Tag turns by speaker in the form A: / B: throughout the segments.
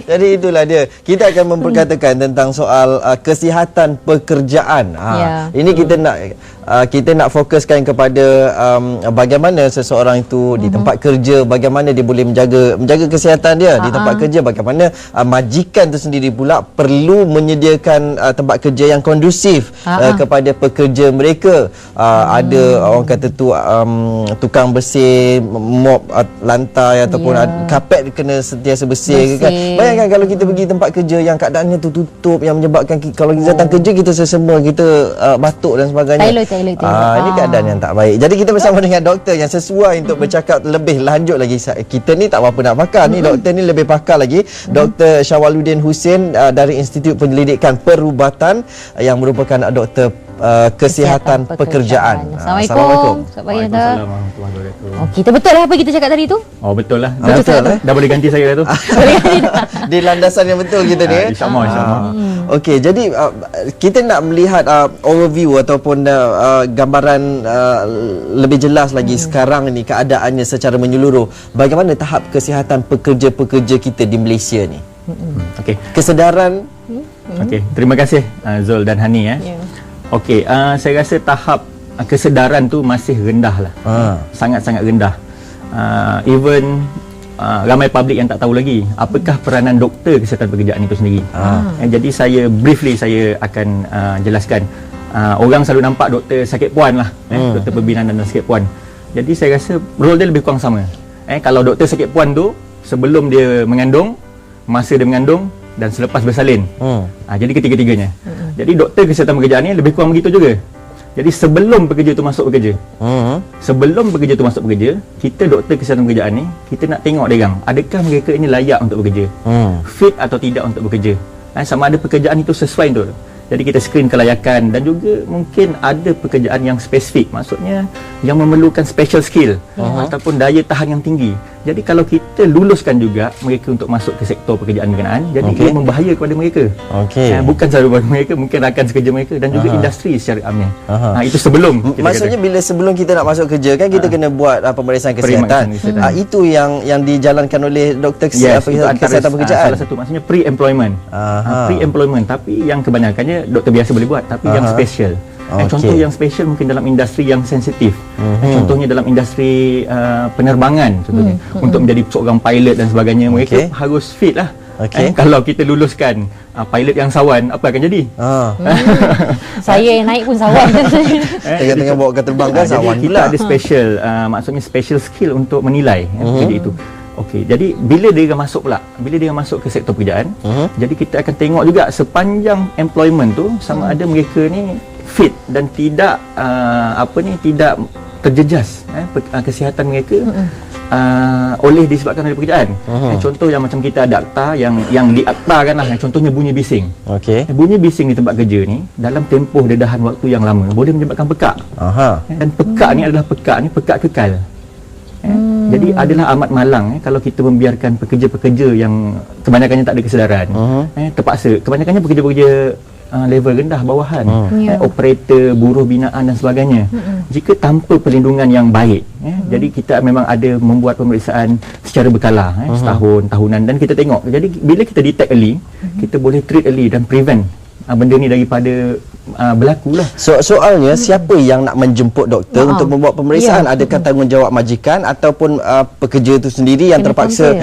A: Jadi itulah dia. Kita akan memperkatakan tentang soal kesihatan pekerjaan. Ini kita nak fokuskan kepada bagaimana seseorang itu di tempat kerja, bagaimana dia boleh menjaga kesihatan dia di tempat kerja, bagaimana majikan itu sendiri pula perlu menyediakan tempat kerja yang kondusif kepada pekerja mereka. Ada orang kata tu tukang bersih, mop lantai ataupun kapet kena sentiasa bersih kan. Bayangkan kalau kita pergi tempat kerja yang keadaannya tu tutup, yang menyebabkan kalau kita datang kerja kita sesama, kita batuk dan sebagainya. Ini keadaan yang tak baik. Jadi kita bersama dengan doktor yang sesuai untuk bercakap lebih lanjut lagi. Kita ni tak apa nak pakar ni, doktor ni lebih pakar lagi. Dr. Syawaluddin Hussein dari Institut Penyelidikan Perubatan yang merupakan doktor kesihatan pekerjaan.
B: Assalamualaikum.
C: Waalaikumsalam warahmatullahi wabarakatuh.
B: Kita betul lah apa kita cakap tadi tu?
C: Oh betul lah.
A: Dah
C: boleh ganti saya dah tu.
A: Di landasan yang betul kita ni.
C: InsyaAllah.
A: Okey, jadi kita nak melihat overview ataupun gambaran lebih jelas lagi sekarang ni keadaannya secara menyeluruh. Bagaimana tahap kesihatan pekerja-pekerja kita di Malaysia ni?
C: Okey.
A: Kesedaran.
C: Okey, terima kasih Zul dan Hani ya. Okey, saya rasa tahap kesedaran tu masih rendah lah. Sangat-sangat rendah. Even ramai publik yang tak tahu lagi apakah peranan doktor kesihatan pekerjaan itu sendiri. Jadi saya briefly saya akan jelaskan. Orang selalu nampak doktor sakit puan lah, doktor pembinaan dan sakit puan. Jadi saya rasa role dia lebih kurang sama. Kalau doktor sakit puan tu sebelum dia mengandung, masa dia mengandung dan selepas bersalin. Jadi ketiga-tiganya. Jadi doktor kesihatan pekerjaan ni lebih kurang begitu juga. Jadi sebelum pekerja tu masuk bekerja, sebelum pekerja tu masuk bekerja, kita doktor kesihatan pekerjaan ni, kita nak tengok dia orang, adakah mereka ini layak untuk bekerja, fit atau tidak untuk bekerja, sama ada pekerjaan itu sesuai untuk. Jadi kita screen kelayakan dan juga mungkin ada pekerjaan yang spesifik, maksudnya yang memerlukan special skill ataupun daya tahan yang tinggi. Jadi kalau kita luluskan juga mereka untuk masuk ke sektor pekerjaan berkenaan, jadi ia membahaya kepada mereka. Bukan sahaja kepada mereka, mungkin rakan sekerja mereka dan juga industri secara amnya. Itu sebelum.
A: Maksudnya bila sebelum kita nak masuk kerja kan kita kena buat pemeriksaan kesihatan. Itu yang dijalankan oleh doktor kesihatan pekerjaan.
C: Salah satu maksudnya pre-employment. Pre-employment, tapi yang kebanyakannya doktor biasa boleh buat, tapi yang special. Contoh yang special mungkin dalam industri yang sensitif. Contohnya dalam industri penerbangan contohnya. Untuk menjadi seorang pilot dan sebagainya, mereka harus fit lah. Kalau kita luluskan pilot yang sawan, apa akan jadi?
B: Saya yang naik pun sawan.
A: Tengah-tengah bawa ke terbang kan sawan
C: kita ada special, maksudnya special skill untuk menilai pekerja itu. Okey, jadi bila dia masuk pula, bila dia masuk ke sektor pekerjaan, jadi kita akan tengok juga sepanjang employment tu sama ada mereka ni fit dan tidak tidak terjejas kesihatan mereka oleh disebabkan oleh pekerjaan. Contoh yang macam kita ada akta yang diaktakan lah, contohnya bunyi bising. Bunyi bising di tempat kerja ni dalam tempoh dedahan waktu yang lama boleh menyebabkan pekak. Dan pekak ni adalah pekak kekal. Jadi adalah amat malang kalau kita membiarkan pekerja-pekerja yang kebanyakannya tak ada kesedaran, terpaksa, kebanyakannya pekerja-pekerja level rendah, bawahan, operator, buruh binaan dan sebagainya. Jika tanpa perlindungan yang baik, jadi kita memang ada membuat pemeriksaan secara berkala, setahun, tahunan, dan kita tengok. Jadi bila kita detect early, kita boleh treat early dan prevent benda ni daripada berlaku lah.
A: Soalnya siapa yang nak menjemput doktor untuk membuat pemeriksaan? Adakah tanggungjawab majikan ataupun pekerja itu sendiri yang terpaksa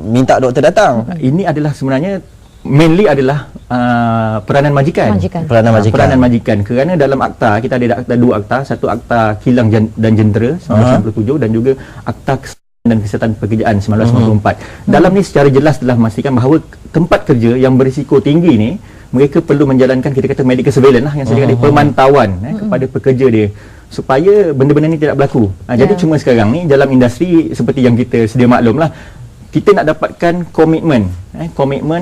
A: minta doktor datang?
C: Ini adalah sebenarnya mainly adalah peranan majikan. Peranan majikan. Kerana dalam akta kita ada dua akta, satu akta kilang dan jentera 1997 dan juga akta dan kesihatan pekerjaan 1994. Dalam ni secara jelas telah memastikan bahawa tempat kerja yang berisiko tinggi ni mereka perlu menjalankan kita kata medical surveillance lah, yang saya kata pemantauan kepada pekerja dia supaya benda-benda ni tidak berlaku. Jadi cuma sekarang ni dalam industri seperti yang kita sedia maklum lah, kita nak dapatkan komitmen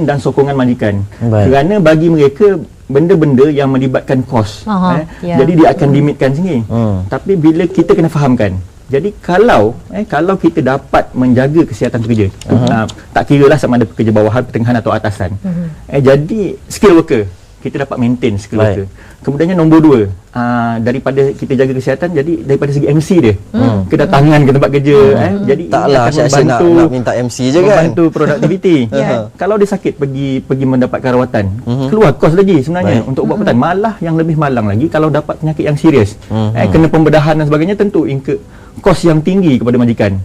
C: dan sokongan majikan. Kerana bagi mereka benda-benda yang melibatkan kos, jadi dia akan limitkan sini. Tapi bila kita kena fahamkan, jadi kalau kita dapat menjaga kesihatan pekerja, tak kira lah sama ada pekerja bawahan, pertengahan atau atasan, jadi skill worker, kita dapat maintain skill kita. Kemudiannya nombor 2, daripada kita jaga kesihatan, jadi daripada segi MC dia, kedatangan ke tempat kerja, jadi
A: taklah asyik nak minta MC je kan,
C: membantu produktiviti. Kalau dia sakit pergi mendapatkan rawatan, keluar kos lagi sebenarnya untuk ubat-ubatan, malah yang lebih malang lagi kalau dapat penyakit yang serius, kena pembedahan dan sebagainya, tentu incur kos yang tinggi kepada majikan.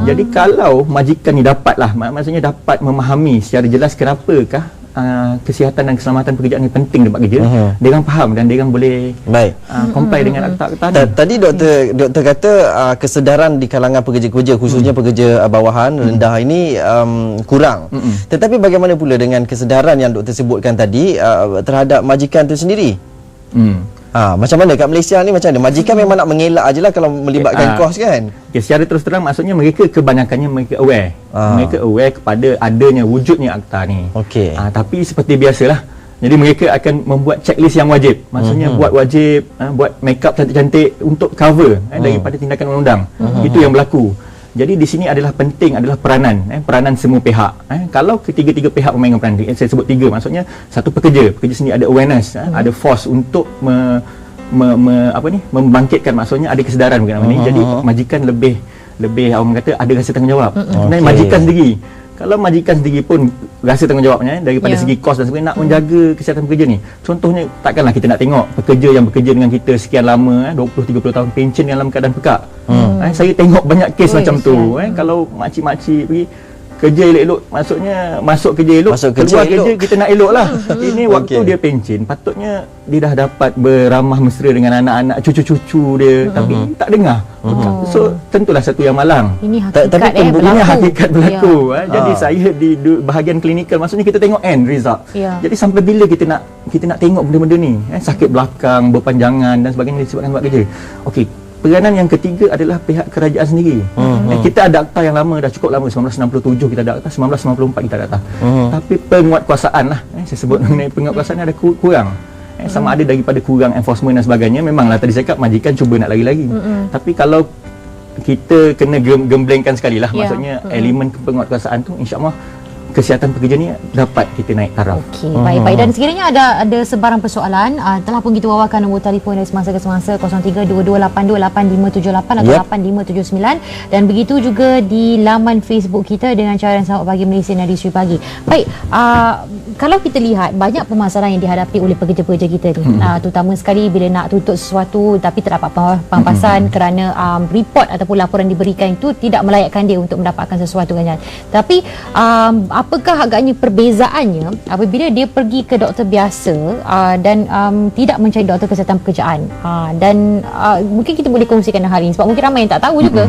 C: Jadi kalau majikan ni dapatlah, maksudnya dapat memahami secara jelas kenapakah kesihatan dan keselamatan pekerjaan ni penting tempat kerja, dia orang faham dan dia orang boleh comply dengan akta-akta ni.
A: Tadi doktor kata kesedaran di kalangan pekerja-pekerja, khususnya pekerja bawahan rendah ini kurang. Tetapi bagaimana pula dengan kesedaran yang doktor sebutkan tadi terhadap majikan itu sendiri? Macam mana kat Malaysia ni, macam mana? Majikan memang nak mengelak aje lah kalau melibatkan kos kan?
C: Secara terus terang, maksudnya mereka kebanyakannya mereka aware. Mereka aware kepada adanya wujudnya akta ni. Tapi seperti biasalah, jadi mereka akan membuat checklist yang wajib. Maksudnya buat wajib, buat make up cantik-cantik untuk cover daripada tindakan undang-undang. Itu yang berlaku. Jadi di sini adalah penting adalah peranan semua pihak. Kalau ketiga-tiga pihak memainkan peranan, saya sebut 3, maksudnya satu pekerja sendiri ada awareness, ada force untuk membangkitkan, maksudnya ada kesedaran mengenai ini. Jadi majikan lebih orang kata ada rasa tanggungjawab. Sebenarnya majikan sendiri, kalau majikan sendiri pun rasa tanggungjawabnya daripada segi kos dan sebagainya, nak menjaga kesihatan pekerja ni. Contohnya, takkanlah kita nak tengok pekerja yang bekerja dengan kita sekian lama, 20-30 tahun, pencen dalam keadaan pekak. Saya tengok banyak kes macam tu. Kalau makcik-makcik pergi kerja elok-elok, maksudnya masuk kerja elok, keluar kerja kita nak elok lah. Ini waktu dia pencen, patutnya dia dah dapat beramah mesra dengan anak-anak, cucu-cucu dia, tapi tak dengar. So tentulah satu yang malang.
B: Ini hakikat
C: ini hakikat berlaku. Jadi saya di bahagian klinikal, maksudnya kita tengok end result. Jadi sampai bila kita nak tengok benda-benda ni, sakit belakang, berpanjangan dan sebagainya disebabkan buat kerja. Peranan yang ketiga adalah pihak kerajaan sendiri. Kita ada akta yang lama, dah cukup lama, 1967 kita ada akta, 1994 kita ada akta. Tapi penguatkuasaan lah, saya sebut mengenai penguatkuasaan ada kurang. Sama ada daripada kurang enforcement dan sebagainya. Memanglah tadi saya cakap majikan cuba nak lari-lari. Tapi kalau kita kena gemblengkan sekali lah, maksudnya elemen penguatkuasaan tu, insya-Allah kesihatan pekerja ni dapat kita naik taraf.
B: Baik. Dan sekiranya ada sebarang persoalan, telah pun kita wawarkan nombor telefon dari semasa ke semasa 0322828578 atau 8579, dan begitu juga di laman Facebook kita dengan cara yang sama bagi Malaysia dan Distri Pagi. Baik, kalau kita lihat banyak permasalahan yang dihadapi oleh pekerja-pekerja kita ni, terutama sekali bila nak tuntut sesuatu tapi terdapat pampasan kerana report ataupun laporan diberikan itu tidak melayakkan dia untuk mendapatkan sesuatu kan. Tapi apakah agaknya perbezaannya apabila dia pergi ke doktor biasa dan tidak mencari doktor kesihatan pekerjaan, dan mungkin kita boleh kongsikan hal ini sebab mungkin ramai yang tak tahu juga.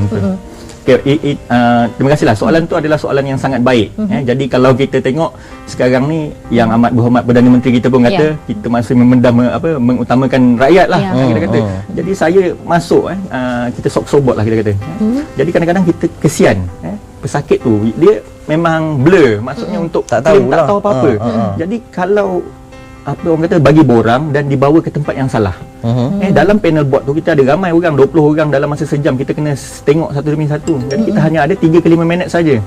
C: Terima kasihlah, soalan tu adalah soalan yang sangat baik. Jadi kalau kita tengok sekarang ni, yang amat berhormat Perdana Menteri kita pun kata kita masih mengutamakan rakyat lah, kita kata. Jadi saya masuk, kita sobot lah kita kata. Jadi kadang-kadang kita kesian, pesakit tu dia memang blur, maksudnya untuk
A: tak tahu
C: apa-apa. Jadi kalau orang kata bagi borang dan dibawa ke tempat yang salah. Dalam panel board tu kita ada ramai orang, 20 orang dalam masa sejam, kita kena tengok satu demi satu. Jadi kita hanya ada 3 ke 5 minit saja.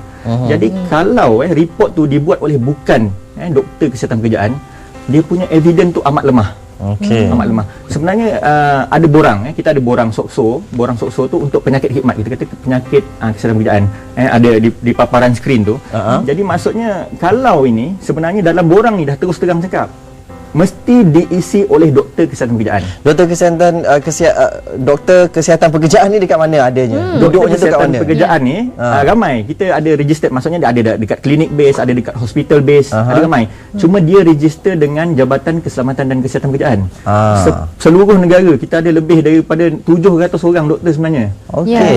C: Jadi kalau report tu dibuat oleh bukan doktor kesihatan pekerjaan, dia punya evidence tu amat lemah. Amat lemah. Sebenarnya ada borang, kita ada borang sokso. Borang sokso tu untuk penyakit khidmat, kita kata penyakit kesihatan pekerjaan. Ada di paparan skrin tu. Jadi maksudnya kalau ini sebenarnya dalam borang ni dah terus terang cakap mesti diisi oleh doktor kesihatan pekerjaan. Doktor kesihatan pekerjaan ni dekat mana adanya? Duduknya tu kat mana? Pekerjaan ni ramai. Kita ada registered, maksudnya dia ada dekat klinik base, ada dekat hospital base, ada ramai. Cuma dia register dengan Jabatan Keselamatan dan Kesihatan Pekerjaan. Seluruh negara kita ada lebih daripada 700 orang doktor sebenarnya.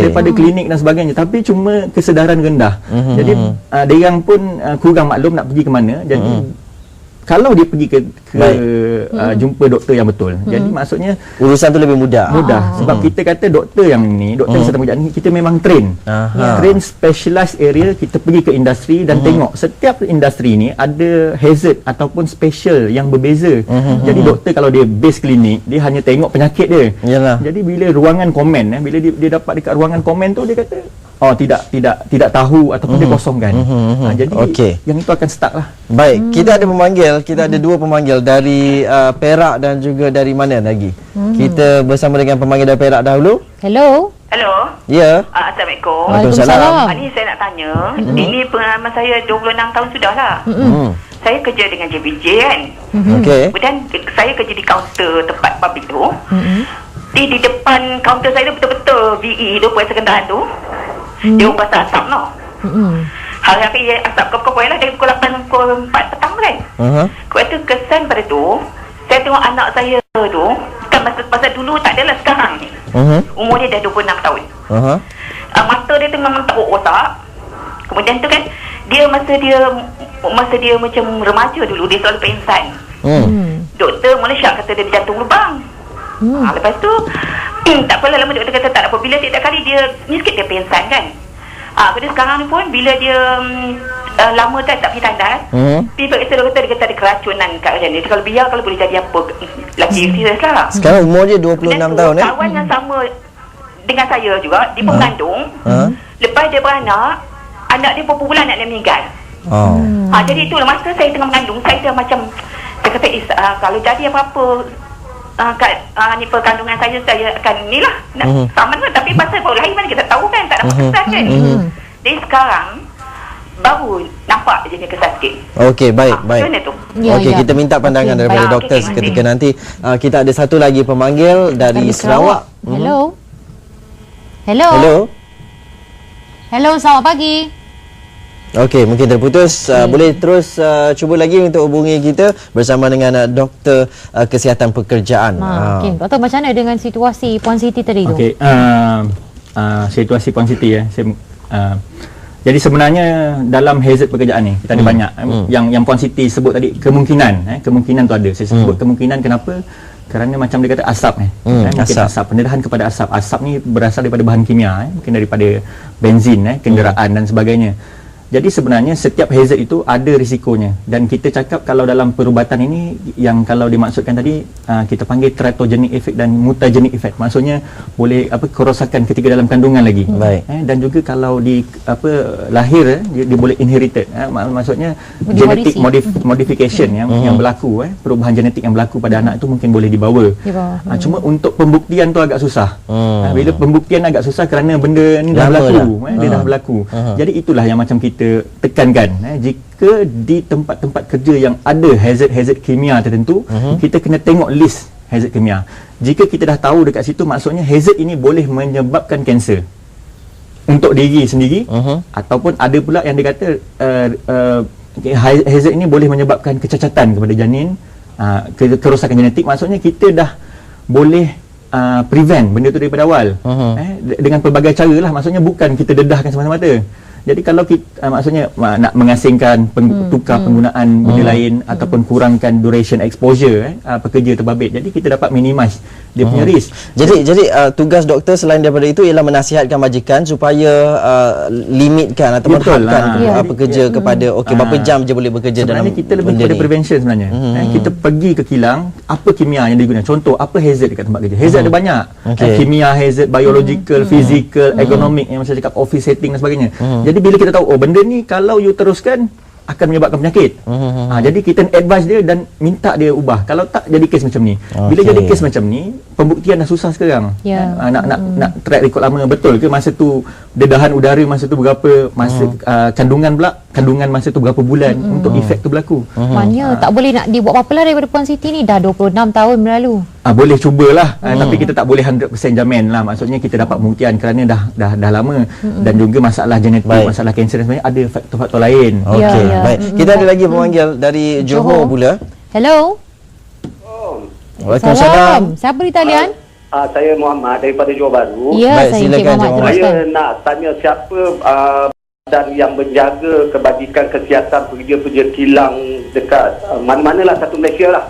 C: Daripada klinik dan sebagainya, tapi cuma kesedaran rendah. Jadi dia orang pun kurang maklum nak pergi ke mana. Jadi kalau dia pergi ke jumpa doktor yang betul, jadi maksudnya
A: urusan tu lebih mudah.
C: Sebab kita kata doktor yang ni, doktor kesihatan pekerjaan ni, kita memang train specialized area. Kita pergi ke industri dan tengok setiap industri ni ada hazard ataupun special yang berbeza. Jadi doktor kalau dia base klinik, dia hanya tengok penyakit dia. Jadi bila ruangan komen, bila dia dapat dekat ruangan komen tu, dia kata tidak tahu ataupun dia kosongkan. Jadi yang itu akan stuck lah.
A: Baik, kita ada pemanggil, kita ada dua pemanggil dari Perak dan juga dari mana lagi? Kita bersama dengan pemanggil dari Perak dahulu.
B: Hello.
D: Hello.
A: Ya.
D: Assalamualaikum.
B: Waalaikumsalam.
D: Ini saya nak tanya, ini pengalaman saya 26 tahun sudah lah. Saya kerja dengan JPJ kan.
A: Okey.
D: Kemudian saya kerja di kaunter tempat public tu. Di depan kaunter saya tu betul-betul VE tu, Puan Sekendahan tu. Dia orang pasal asap no. Hari-hari asap kau-kau lah dari pukul 8 pukul 4 petang kan. Kau tu kesan pada tu, saya tengok anak saya tu, kan masa dulu tak adalah sekarang ni. Umur dia dah 26 tahun. Mata dia tu memang tak rosak. Kemudian tu kan, dia masa dia macam remaja dulu, dia selalu pingsan. Doktor Malaysia kata dia jantung lubang. Lepas tu tak apalah, lama doktor kata tak apa. Bila setiap kali dia ni sikit dia pingsan kan. Kemudian sekarang ni pun bila dia lama tak pergi tandas, pergi periksa doktor, dia kata ada keracunan kat badan dia. Kalau biar kalau boleh jadi apa lagi serius lah.
A: Sekarang umur dia 26 tahun
D: kawan yang sama dengan saya juga, dia pun mengandung. Lepas dia beranak, anak dia berapa bulan anak dia meninggal. Jadi itulah masa saya tengah mengandung, saya dah macam saya kata kalau jadi apa-apa ni perkandungan saya akan ni lah sama lah. Tapi pasal baru lahir mana kita tahu kan, tak dapat kesan kan. Jadi sekarang baru nampak jenis kesan sikit.
A: Okey, baik.
D: Macam tu.
A: Okey, kita minta pandangan daripada doktor seketika nanti. Kita ada satu lagi pemanggil dari Sarawak.
B: Hello. Selamat pagi.
A: Okey, mungkin terputus. Boleh terus cuba lagi untuk hubungi kita bersama dengan Doktor Kesihatan Pekerjaan.
B: Okey, doktor, macam mana dengan situasi Puan Siti tadi tu?
C: Okey, situasi Puan Siti jadi sebenarnya dalam hazard pekerjaan ni kita ada banyak yang Puan Siti sebut tadi, kemungkinan tu ada. Saya sebut kemungkinan kenapa? Kerana macam dia kata asap mungkin asap, pendarahan kepada asap. Asap ni berasal daripada bahan kimia, mungkin daripada benzin, kenderaan dan sebagainya. Jadi sebenarnya setiap hazard itu ada risikonya, dan kita cakap kalau dalam perubatan ini yang kalau dimaksudkan tadi kita panggil teratogenic effect dan mutagenic effect. Maksudnya boleh kerosakan ketika dalam kandungan lagi. Dan juga kalau di lahir dia boleh inherited. Maksudnya genetic modification yang berlaku, perubahan genetik yang berlaku pada anak itu mungkin boleh dibawa. Cuma untuk pembuktian tu agak susah. Bila pembuktian agak susah kerana benda ni dah berlaku, dia dah berlaku. Jadi itulah yang macam kita tekankan, jika di tempat-tempat kerja yang ada hazard kimia tertentu, kita kena tengok list hazard kimia. Jika kita dah tahu dekat situ, maksudnya hazard ini boleh menyebabkan kanser untuk diri sendiri, ataupun ada pula yang dia kata hazard ini boleh menyebabkan kecacatan kepada janin, kerosakan genetik. Maksudnya kita dah boleh prevent benda tu daripada awal dengan pelbagai cara lah. Maksudnya bukan kita dedahkan semata-mata. Jadi kalau kita maksudnya nak mengasingkan tukar penggunaan benda lain ataupun kurangkan duration exposure pekerja terbabit, jadi kita dapat minimize dia punya risk. Jadi
A: tugas doktor selain daripada itu ialah menasihatkan majikan supaya limitkan atau hadkan pekerja kepada berapa jam je boleh bekerja dalam.
C: Sebenarnya kita lebih kepada prevention sebenarnya. Kita pergi ke kilang, apa kimia yang digunakan. Contoh, apa hazard dekat tempat kerja. Hazard ada banyak. Kimia hazard, biological, physical, ergonomic yang saya cakap, office setting dan sebagainya. Jadi bila kita tahu benda ni kalau you teruskan akan menyebabkan penyakit, jadi kita advise dia dan minta dia ubah. Kalau tak, jadi kes macam ni. Bila jadi kes macam ni, pembuktian dah susah sekarang. Nak track record lama betul ke masa tu dedahan udara masa tu berapa, masa kandungan masa tu berapa bulan untuk efek tu berlaku.
B: Maknanya tak boleh nak dibuat apa-apa lah daripada Puan Siti ni, dah 26 tahun berlalu.
C: Boleh cubalah, tapi kita tak boleh 100% jamin lah. Maksudnya kita dapat pembuktian kerana dah lama, dan juga masalah genetik, masalah kanser dan sebagainya, ada faktor-faktor lain.
A: Baik. Kita ada lagi pemanggil dari Johor pula.
B: Hello.
A: Waalaikumsalam.
B: Siapa di talian?
E: Saya Muhammad daripada Johor Bahru.
A: Baik, silakan
B: Muhammad.
E: Saya nak tanya siapa dan yang menjaga kebajikan kesihatan pekerja-pekerja kilang dekat mana-manalah satu Malaysia lah.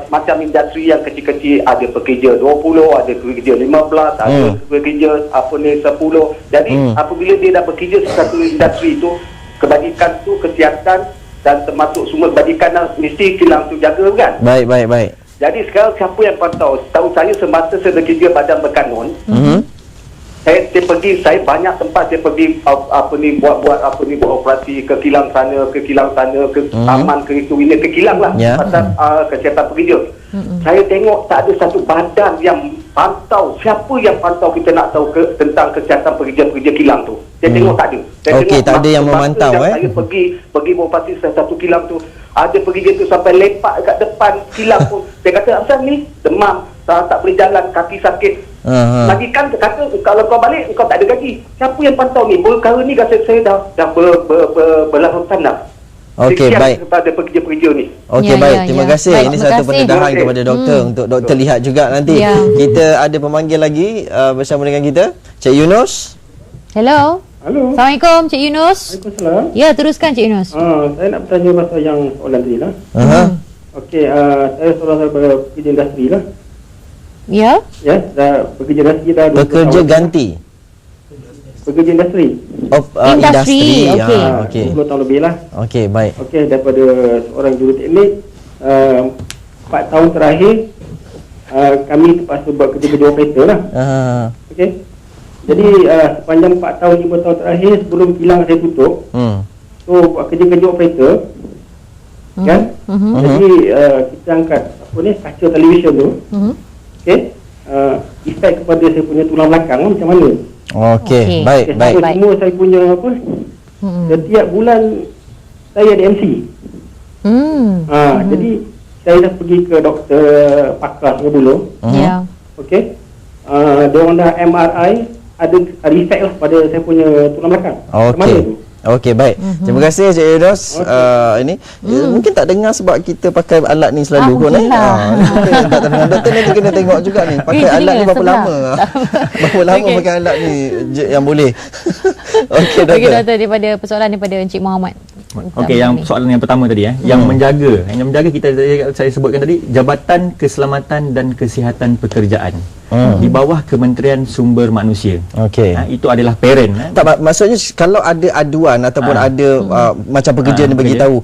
E: Macam industri yang kecil-kecil, ada pekerja 20, ada pekerja 15, ada pekerja 10. Jadi apabila dia dah bekerja satu industri itu, kebajikan tu, kesihatan dan termasuk semua kebajikan mesti kilang tu jaga kan?
A: Baik.
E: Jadi sekarang siapa yang pantau? Tahu saya semasa saya bekerja Badan Berkanun, saya banyak tempat saya pergi buat operasi ke kilang sana, ke taman, ke itu ini, ke kilang lah, pasal kesihatan pekerja. Saya tengok tak ada satu badan yang pantau, siapa yang pantau kita nak tahu tentang kesihatan pekerja kilang tu. Saya tengok tak ada.
A: Okey, tak ada yang memantau.
E: Saya pergi beroperasi satu kilang tu, ada pekerja tu sampai lepak kat depan kilang pun. Saya kata, "Asal ni demam, tak boleh jalan, kaki sakit." Lagi kan kata, "Kalau kau balik kau tak ada gaji." Siapa yang pantau ni? Perkara ni kata saya dah berlarutan dah.
A: Okey, baik.
E: Kepada pekerja-pekerja ni.
A: Okey, baik. Terima kasih. Baik, ini satu pendedahan kepada doktor untuk doktor lihat juga nanti. Kita ada pemanggil lagi bersama dengan kita, Cik Yunus.
B: Hello.
F: Halo.
B: Assalamualaikum, Cik Yunus.
F: Waalaikumsalam.
B: Ya, teruskan Cik Yunus.
F: Saya nak bertanya pasal yang soalan tadi lah. Okey, saya seorang pekerja industri lah.
B: Ya.
F: Ya, dah pekerja industri dah 20
A: Pekerja
F: tahun.
A: ganti.
F: Pekerja industri.
B: Industri. Okey.
A: Okey.
F: 20 tahun lebih lah.
A: Okey, baik.
F: Okey, daripada seorang juruteknik 4 tahun terakhir kami terpaksa buat kerja-kerja operator lah. Okey. Jadi sepanjang 4 tahun 5 tahun terakhir sebelum kilang saya tutup, so buat kerja-kerja operator. Kan? Jadi kita angkat apa ni, kaca televisyen tu. Okey. Efek kepada saya punya tulang belakang macam mana?
A: Okey, baik, baik.
F: Semua saya punya apa? Setiap bulan saya ada MC. Jadi saya dah pergi ke doktor pakar Singapura.
B: Ya.
F: Okey. Dia orang dah MRI, ada efek lah pada saya punya tulang belakang.
A: Okey. Okey, baik. Terima kasih Cik Yunus. Ini mungkin tak dengar sebab kita pakai alat ni selalu kot ni. Doktor nanti kena tengok juga ni. Pakai alat ni berapa lama? Berapa lama pakai alat ni yang boleh. Okey, doktor.
B: Okey, doktor, daripada persoalan daripada Encik Muhammad.
C: Okey, yang soalan yang pertama tadi yang menjaga kita saya sebutkan tadi, Jabatan Keselamatan dan Kesihatan Pekerjaan. Di bawah Kementerian Sumber Manusia.
A: Okey.
C: Itu adalah parent.
A: Tak, maksudnya kalau ada aduan ataupun ada macam pekerja ni bagi tahu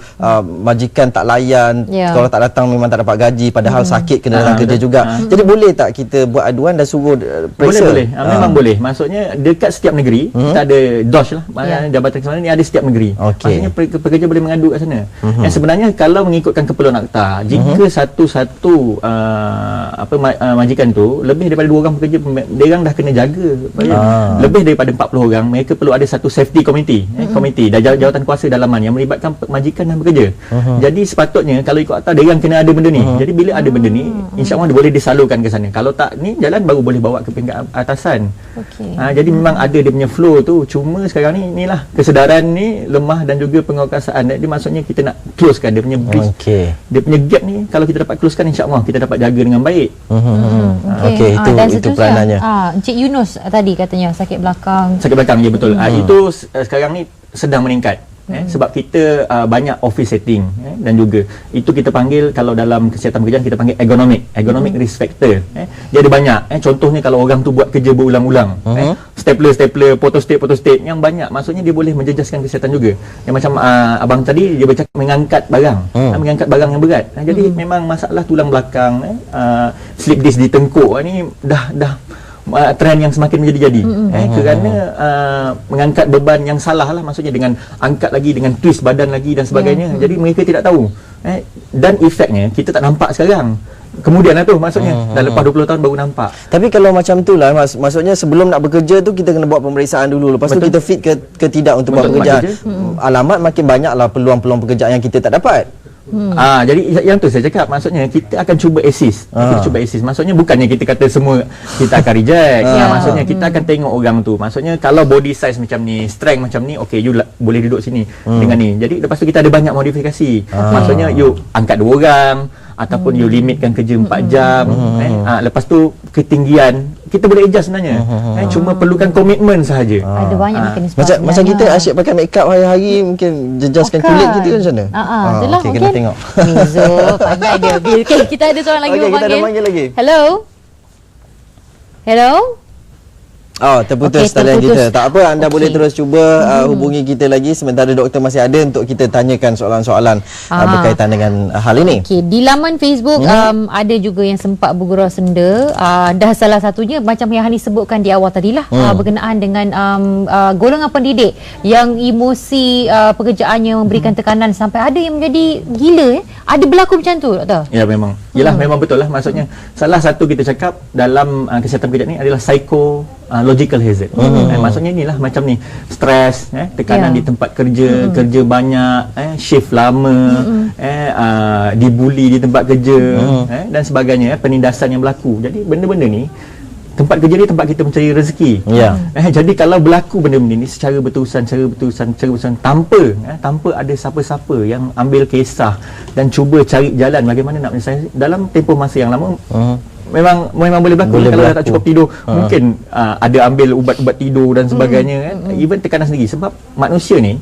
A: majikan tak layan, kalau tak datang memang tak dapat gaji padahal sakit kena datang kerja juga. Jadi boleh tak kita buat aduan dan suruh periksa?
C: Boleh. Memang boleh. Maksudnya dekat setiap negeri kita ada DOSH lah. Jabatan Keselamatan ni ada setiap negeri. Maksudnya pekerja boleh mengadu kat sana. Yang sebenarnya kalau mengikutkan keperluan akta, jika satu-satu majikan tu lebih daripada 2 orang pekerja, dia orang dah kena jaga. Lebih daripada 40 orang, mereka perlu ada satu safety committee, komiti jawatan kuasa dalaman yang melibatkan majikan dan pekerja. Jadi sepatutnya kalau ikut akta, dia orang kena ada benda ni. Jadi bila ada benda ni, insya-Allah boleh disalurkan ke sana. Kalau tak ni jalan, baru boleh bawa ke peringkat atasan. Jadi memang ada dia punya flow tu. Cuma sekarang ni inilah kesedaran ni lemah dan juga penguasaan. Jadi maksudnya kita nak closekan dia punya bridge. Dia punya gap ni kalau kita dapat closekan, insya-Allah kita dapat jaga dengan baik.
A: Okey, itu peranannya.
B: Encik Yunus tadi katanya sakit belakang.
C: Sakit belakang, ya betul. Itu sekarang ni sedang meningkat. Sebab kita banyak office setting dan juga itu kita panggil, kalau dalam kesihatan pekerjaan kita panggil ergonomic risk factor. Dia ada banyak. Contohnya kalau orang tu buat kerja berulang-ulang, stapler, photostat yang banyak, maksudnya dia boleh menjejaskan kesihatan juga. Yang macam abang tadi dia bercakap mengangkat barang yang berat. Jadi memang masalah tulang belakang, slip disc di tengkuk ni dah trend yang semakin menjadi-jadi kerana mengangkat beban yang salah lah, maksudnya dengan angkat lagi, dengan twist badan lagi dan sebagainya. Jadi mereka tidak tahu dan efeknya kita tak nampak sekarang, kemudian lah tu maksudnya dah lepas 20 tahun baru nampak.
A: Tapi kalau macam tu lah maksudnya sebelum nak bekerja tu kita kena buat pemeriksaan dulu, lepas tu kita fit ke tidak untuk buat pekerjaan. Alamat makin banyak lah peluang-peluang pekerjaan yang kita tak dapat.
C: Jadi yang tu saya cakap, maksudnya kita akan cuba assist. Maksudnya bukannya kita kata semua kita akan reject. Maksudnya kita akan tengok orang tu. Maksudnya kalau body size macam ni, strength macam ni, okey, you boleh duduk sini dengan ni. Jadi lepas tu kita ada banyak modifikasi. Maksudnya you angkat 2 orang ataupun you limitkan kerja 4 jam. Lepas tu ketinggian kita boleh adjust sebenarnya. Cuma perlukan komitmen sahaja.
B: Ada banyak mekanisme.
A: Macam kita asyik pakai make up hari-hari, mungkin jejaskan kulit kita macam mana?
B: Itulah
A: okay, kita tengok.
B: Mizo, pandai dia. Okay, kita ada seorang lagi
A: kita ada panggil lagi.
B: Hello.
A: Terputus talian kita. Tak apa, anda boleh terus cuba hubungi kita lagi sementara doktor masih ada untuk kita tanyakan soalan-soalan berkaitan dengan hal ini.
B: Okey, di laman Facebook ada juga yang sempat bergurau senda. Dah salah satunya macam yang Hani sebutkan di awal tadilah, berkenaan dengan golongan pendidik yang emosi pekerjaannya memberikan tekanan sampai ada yang menjadi gila. Ada berlaku macam tu, doktor?
C: Ya, memang. Yalah, memang betul lah. Maksudnya salah satu kita cakap dalam kesihatan pekerjaan ni adalah psychological hazard. Maksudnya inilah macam ni, stres, tekanan di tempat kerja, kerja banyak, shift lama, dibuli di tempat kerja, dan sebagainya, penindasan yang berlaku. Jadi benda-benda ni, tempat kerja ni tempat kita mencari rezeki. Jadi kalau berlaku benda-benda ni secara berterusan tanpa ada siapa-siapa yang ambil kisah dan cuba cari jalan bagaimana nak menyelesaikan dalam tempoh masa yang lama, memang boleh berlaku. Kalau dah tak cukup tidur, mungkin ada ambil ubat-ubat tidur dan sebagainya, even tekanan sendiri. Sebab manusia ni,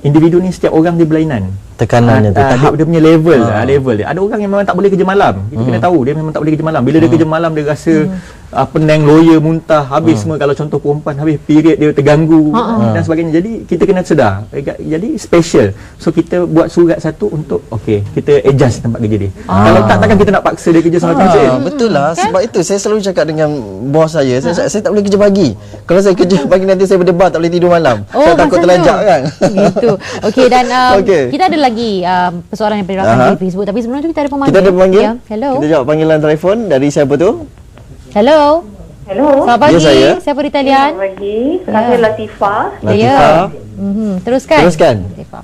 C: individu ni setiap orang dia berlainan tekanannya tu, tahap dia punya level dia. Ada orang yang memang tak boleh kerja malam. Kita kena tahu dia memang tak boleh kerja malam. Bila dia kerja malam, dia rasa penang, loya, muntah, habis semua. Kalau contoh perempuan, habis period dia terganggu dan sebagainya. Jadi kita kena sedar. Jadi special. So kita buat surat satu untuk kita adjust tempat kerja dia. Kalau takkan kita nak paksa dia kerja sampai kerja.
A: Betul lah. Sebab itu saya selalu cakap dengan bos saya, saya tak boleh kerja pagi. Kalau saya kerja pagi nanti saya berdebar, tak boleh tidur malam. Saya takut terlajak kan.
B: Gitu. Okey, dan kita ada lagi persoalan yang diberikan di Facebook, tapi sebelum tu kita ada pemanggil.
A: Kita ada pemanggil.
B: Ya. Hello.
A: Kita jawab panggilan telefon dari siapa tu?
B: Hello. Selamat pagi.
A: Ya, saya.
B: Siapa di talian?
G: Selamat pagi. Saya Latifah.
A: Latifah.
B: Teruskan.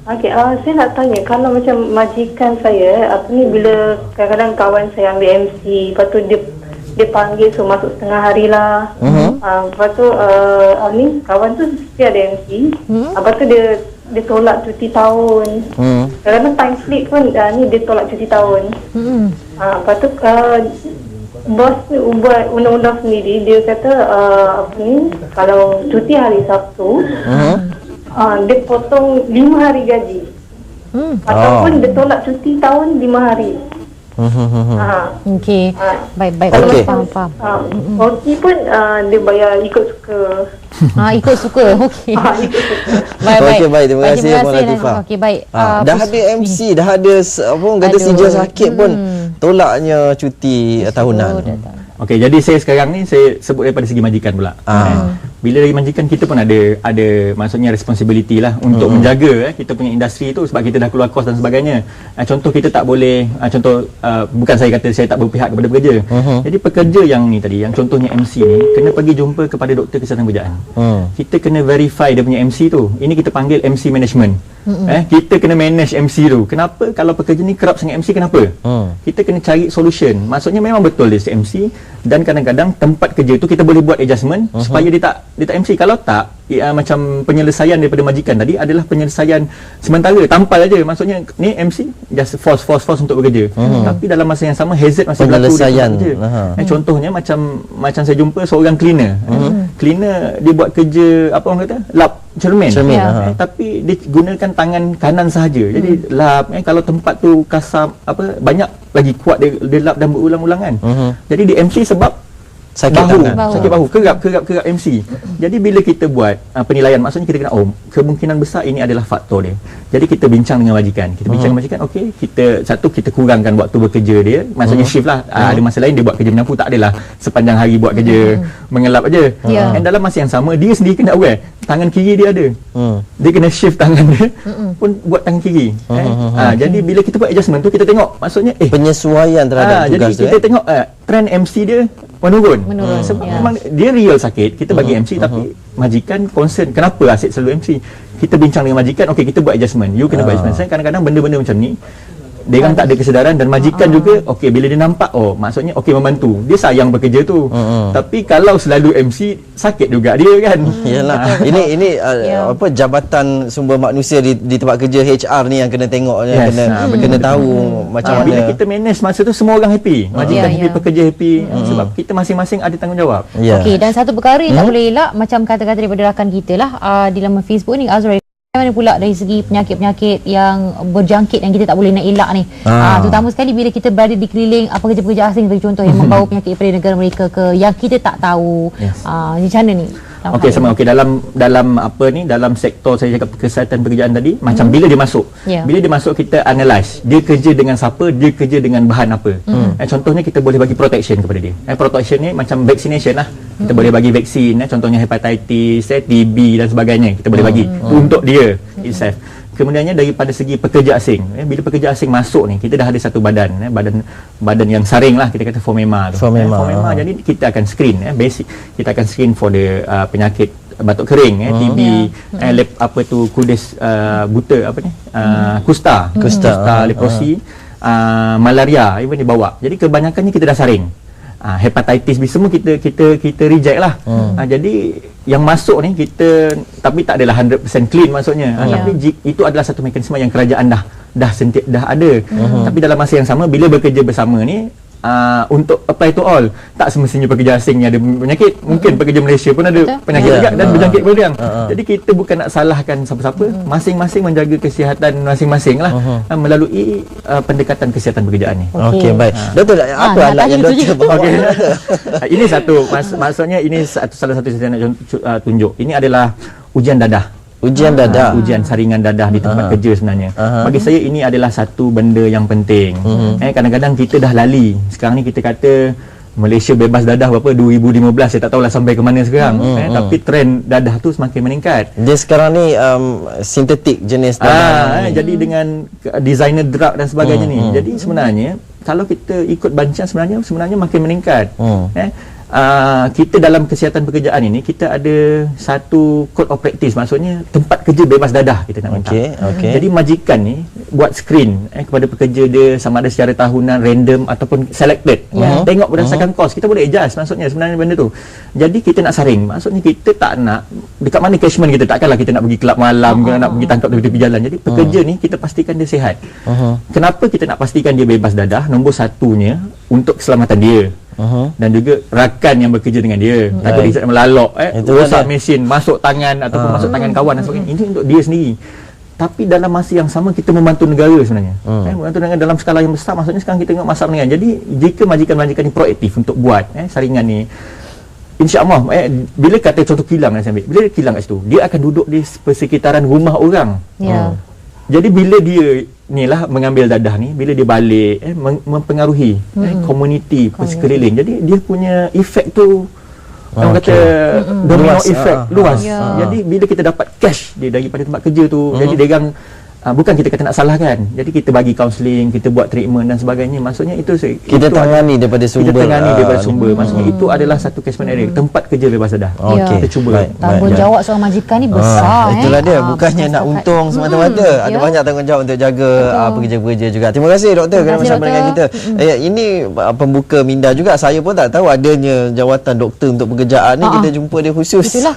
G: Okey, saya nak tanya, kalau macam majikan saya, bila kadang-kadang kawan saya ambil MC, lepas tu dia panggil, so masuk setengah hari lah. Lepas tu kawan tu mesti ada MC. Lepas tu dia tolak cuti tahun. Kadang-kadang time slip pun dia tolak cuti tahun. Lepas tu bos buat undang-undang sendiri, dia kata kalau cuti hari Sabtu, dia potong 5 hari gaji. Ataupun dia tolak cuti tahun 5 hari.
B: Okey. Baik. Faham.
G: OT pun dia bayar ikut suka.
B: Ikut suka. Okey.
A: Baik. Terima kasih Puan Latifah.
B: Okey, baik.
A: Dah ada MC, dah ada kata sijil sakit pun tolaknya cuti tahunan.
C: Okey, jadi saya sekarang ni saya sebut daripada segi majikan pula. Bila dari majikan, kita pun ada maksudnya responsibility lah untuk menjaga kita punya industri tu, sebab kita dah keluar kos dan sebagainya. Contoh kita tak boleh bukan saya kata saya tak berpihak kepada pekerja. Jadi pekerja yang ni tadi, yang contohnya MC ni, kena pergi jumpa kepada doktor kesihatan pekerjaan. Kita kena verify dia punya MC tu. Ini kita panggil MC management. Kita kena manage MC tu. Kenapa? Kalau pekerja ni kerap sangat MC, kenapa? Kita kena cari solution. Maksudnya memang betul dia MC, dan kadang-kadang tempat kerja tu kita boleh buat adjustment supaya dia tak MC. Kalau tak, macam penyelesaian daripada majikan tadi adalah penyelesaian sementara, tampal aja. Maksudnya ni MC just force untuk bekerja. Tapi dalam masa yang sama hazard masih berlaku di contohnya macam saya jumpa seorang cleaner. Cleaner dia buat kerja apa orang kata? Lap cermin. Tapi dia gunakan tangan kanan sahaja. Jadi lap kalau tempat tu kasar banyak lagi kuat dia lap dan berulang-ulang kan. Jadi di MC sebab sakit bahu, kerap MC. Jadi bila kita buat penilaian, maksudnya kita kena kemungkinan besar ini adalah faktor dia. Jadi kita bincang dengan majikan. Okey, kita kurangkan waktu bekerja dia. Maksudnya shift lah. Ada masa lain dia buat kerja menyapu, tak adalah sepanjang hari buat kerja mengelap aja. Dan dalam masa yang sama dia sendiri kena aware tangan kiri dia ada. Dia kena shift tangan dia pun buat tangan kiri. Jadi bila kita buat adjustment tu, kita tengok maksudnya penyesuaian terhadap tugas tu. Jadi kita tengok trend MC dia menurun. Sebab memang dia real sakit, kita bagi MC, tapi majikan concern kenapa asyik selalu MC. Kita bincang dengan majikan, okey kita buat adjustment, you kena buat adjustment. Kadang-kadang benda-benda macam ni dia orang tak ada kesedaran, dan majikan juga okey bila dia nampak maksudnya okey membantu, dia sayang bekerja tu. Tapi kalau selalu MC, sakit juga dia kan.
A: Yalah. Ini jabatan sumber manusia di tempat kerja, HR ni yang kena tengok, kena tahu macam mana.
C: Bila kita manage masa tu semua orang happy, majikan happy, pekerja happy, sebab kita masing-masing ada tanggungjawab.
B: Okey, dan satu perkara yang tak boleh elak, macam kata-kata daripada rakan kita lah di laman Facebook ni, Azrael, mana pula dari segi penyakit-penyakit yang berjangkit yang kita tak boleh nak elak ni. Terutama sekali bila kita berada di keliling pekerja-pekerja asing, sebagai contoh, yang membawa penyakit daripada negara mereka ke yang kita tak tahu. Macam mana ni?
C: Okey, sama. Okey, dalam apa ni, dalam sektor saya cakap kesihatan pekerjaan tadi, macam bila dia masuk. Bila dia masuk, kita analyse dia kerja dengan siapa, dia kerja dengan bahan apa. Contohnya kita boleh bagi protection kepada dia. Protection ni macam vaccination lah. Kita boleh bagi vaksin, contohnya hepatitis, TB dan sebagainya. Kita boleh bagi untuk dia itself. Kemudiannya daripada segi pekerja asing, bila pekerja asing masuk ni, kita dah ada satu badan yang saring lah, kita kata FOMEMA tu. FOMEMA, jadi kita akan screen basic, kita akan screen for the penyakit batuk kering, TB, apa tu, kudis buta, apa ni, kusta, leprosi, malaria, even dibawa. Jadi kebanyakannya kita dah saring. Hepatitis B semua kita reject lah. Jadi yang masuk ni kita, tapi tak adalah 100% clean maksudnya. Tapi itu adalah satu mekanisme yang kerajaan dah ada. Tapi dalam masa yang sama, bila bekerja bersama ni, untuk apply to all, tak semestinya pekerja asing ni ada penyakit, mungkin pekerja Malaysia pun ada penyakit juga dan berjangkit kepada dia. Jadi kita bukan nak salahkan siapa-siapa, masing-masing menjaga kesihatan masing-masing lah, melalui pendekatan kesihatan pekerjaan ni.
A: Okey, baik. Doktor, apa alat yang doktor bawa?
C: Ini satu, maksudnya ini salah satu saya nak tunjuk. Ini adalah ujian dadah. Ujian saringan dadah di tempat kerja sebenarnya. Bagi saya ini adalah satu benda yang penting. Kadang-kadang kita dah lali. Sekarang ni kita kata Malaysia bebas dadah berapa 2015, saya tak tahulah sampai ke mana sekarang. Tapi trend dadah tu semakin meningkat.
A: Dia sekarang ni sintetik jenis dadah.
C: Jadi dengan designer drug dan sebagainya ni. Jadi sebenarnya kalau kita ikut bancaan sebenarnya makin meningkat. Kita dalam kesihatan pekerjaan ini, kita ada satu code of practice, maksudnya tempat kerja bebas dadah kita nak minta. Jadi majikan ni buat screen kepada pekerja dia, sama ada secara tahunan, random ataupun selected. Tengok berdasarkan kos, kita boleh adjust maksudnya sebenarnya benda tu. Jadi kita nak saring, maksudnya kita tak nak dekat mana catchment kita, takkanlah kita nak pergi kelab malam ke nak pergi tangkap tepi jalan. Jadi pekerja ni kita pastikan dia sihat. Kenapa kita nak pastikan dia bebas dadah? Nombor satunya untuk keselamatan dia. Dan juga rakan yang bekerja dengan dia, takut dia melalok, rosak mesin, masuk tangan ataupun masuk tangan kawan dan sebagainya. Ini untuk dia sendiri. Tapi dalam masa yang sama kita membantu negara sebenarnya. Membantu negara dalam skala yang besar. Maksudnya sekarang kita tengok masalah ni. Jadi jika majikan-majikan ni proaktif untuk buat saringan ni, InsyaAllah bila kata contoh kilang, bila kilang kat situ, dia akan duduk di persekitaran rumah orang. Jadi bila dia ni lah mengambil dadah ni, bila dia balik mempengaruhi komuniti sekeliling. Jadi dia punya efek tu orang kata domino effect luas. Jadi bila kita dapat cash dia daripada tempat kerja tu, jadi dia orang bukan kita kata nak salahkan. Jadi kita bagi kaunseling, kita buat treatment dan sebagainya. Maksudnya itu
A: kita tangani daripada sumber.
C: Maksudnya itu adalah satu catchment area, tempat kerja bebas dadah. Kita cuba.
B: Tanggungjawab seorang majikan ni besar.
A: Itulah dia, bukannya nak untung semata-mata. Ada banyak tanggungjawab untuk jaga pekerja-pekerja juga. Terima kasih doktor kerana bersama dengan kita. Ini pembuka minda juga. Saya pun tak tahu adanya jawatan doktor untuk pekerjaan ni. Kita jumpa dia khusus.
B: Itulah.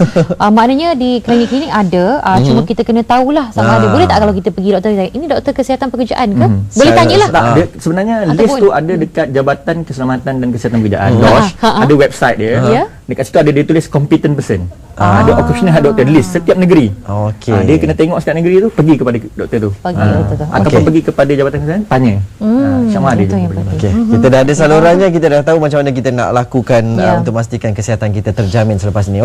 B: Maknanya di klinik-klinik ada, cuma kita kena tahulah sama ada. Boleh tak kalau kita pergi doktor, ini doktor kesihatan pekerjaan ke? Boleh tanyalah.
C: Sebenarnya list tu ada dekat Jabatan Keselamatan dan Kesihatan Pekerjaan, DOSH. Ada website dia. Dekat situ ada dia tulis competent person. Ada occupational health doctor list setiap negeri. Dia kena tengok setiap negeri tu, pergi kepada doktor tu. Ataupun pergi kepada Jabatan Kesihatan, tanya. Sama ada.
A: Kita dah ada salurannya, kita dah tahu macam mana kita nak lakukan untuk memastikan kesihatan kita terjamin selepas ini.